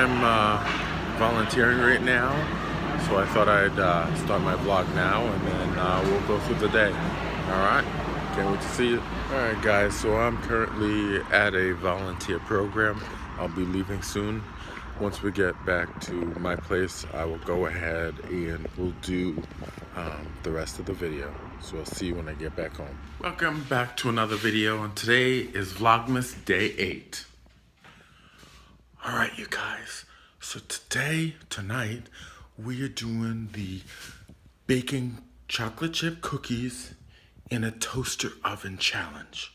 I'm volunteering right now, so I thought I'd start my vlog now, and then we'll go through the day. Alright, can't wait to see you. Alright guys, so I'm currently at a volunteer program. I'll be leaving soon. Once we get back to my place, I will go ahead and we'll do the rest of the video. So I'll see you when I get back home. Welcome back to another video, and today is Vlogmas Day 8. Alright you guys, so tonight, we are doing the baking chocolate chip cookies in a toaster oven challenge.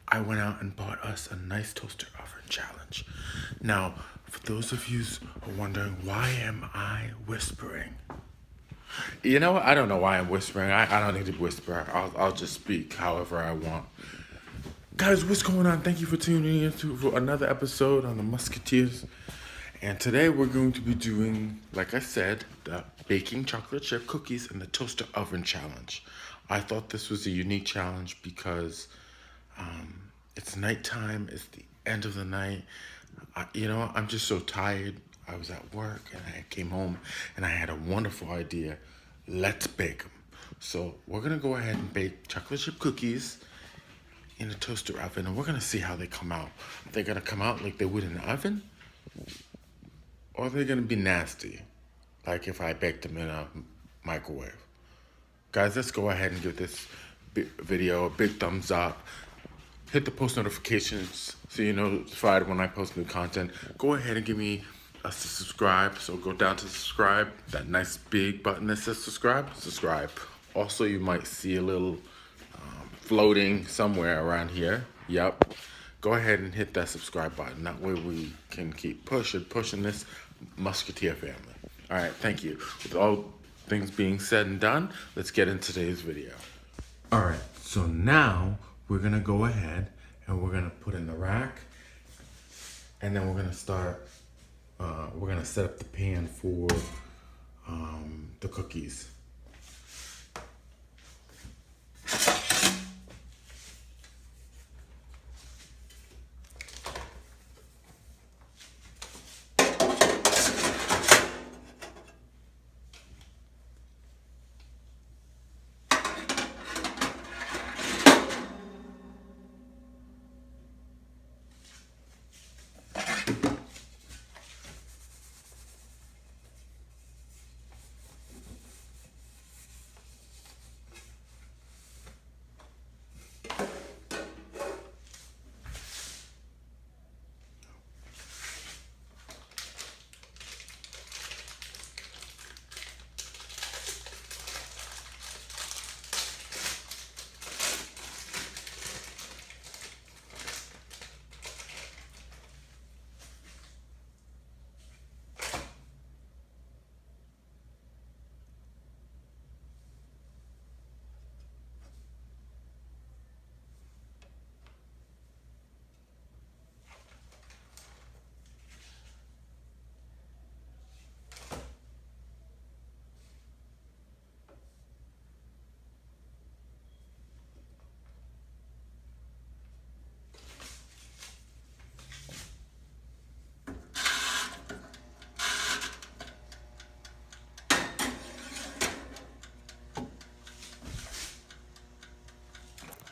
I went out and bought us a nice toaster oven challenge. Now, for those of you who are wondering, why am I whispering? You know what? I don't know why I'm whispering. I don't need to whisper. I'll just speak however I want. Guys, what's going on? Thank you for tuning in for another episode on the Musketeers. And today we're going to be doing, like I said, the baking chocolate chip cookies in the toaster oven challenge. I thought this was a unique challenge because it's nighttime. It's the end of the night. I'm just so tired. I was at work and I came home and I had a wonderful idea. Let's bake them. So we're going to go ahead and bake chocolate chip cookies in a toaster oven, and we're going to see how they come out. Are they going to come out like they would in the oven? Or are they going to be nasty, like if I baked them in a microwave? Guys, let's go ahead and give this video a big thumbs up. Hit the post notifications so you're notified when I post new content. Go ahead and give me a subscribe. So go down to subscribe, that nice big button that says subscribe. Also, you might see a little floating somewhere around here. Yep. Go ahead and hit that subscribe button. That way we can keep pushing this Musketeer family. All right, thank you. With all things being said and done, let's get into today's video. All right, so now we're gonna go ahead and we're gonna put in the rack, and then we're gonna start, we're gonna set up the pan for the cookies.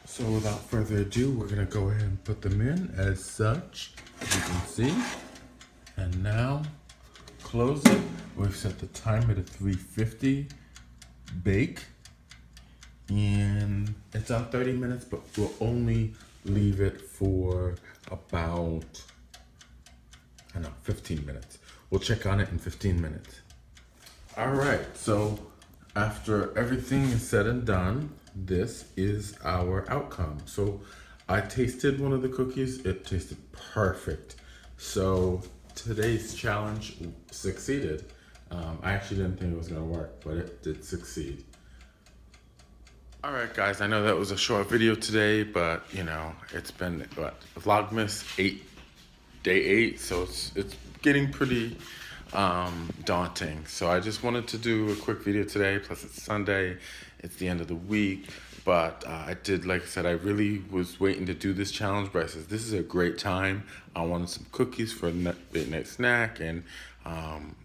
So without further ado, we're gonna go ahead and put them in as such, as you can see. And now, close it. We've set the timer to 350, bake. And it's on 30 minutes, but we'll only leave it for about, 15 minutes. We'll check on it in 15 minutes. All right, so after everything is said and done, this is our outcome. So I tasted one of the cookies. It tasted perfect. So today's challenge succeeded. I actually didn't think it was gonna work, but it did succeed. All right, guys, I know that was a short video today, but it's been Vlogmas 8, Day 8, so it's getting pretty daunting. So I just wanted to do a quick video today, plus it's Sunday, it's the end of the week. But I did, like I said, I really was waiting to do this challenge, but I said, this is a great time. I wanted some cookies for a late night snack. And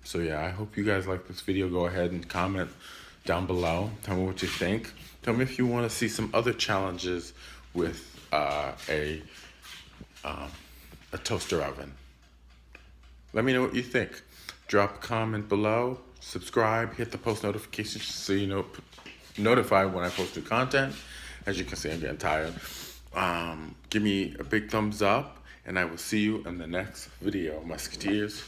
so yeah, I hope you guys like this video. Go ahead and comment down below. Tell me what you think. Tell me if you want to see some other challenges with a toaster oven. Let me know what you think. Drop a comment below, subscribe, hit the post notifications so you know notified when I post new content. As you can see, I'm getting tired. Give me a big thumbs up, and I will see you in the next video, Musketeers.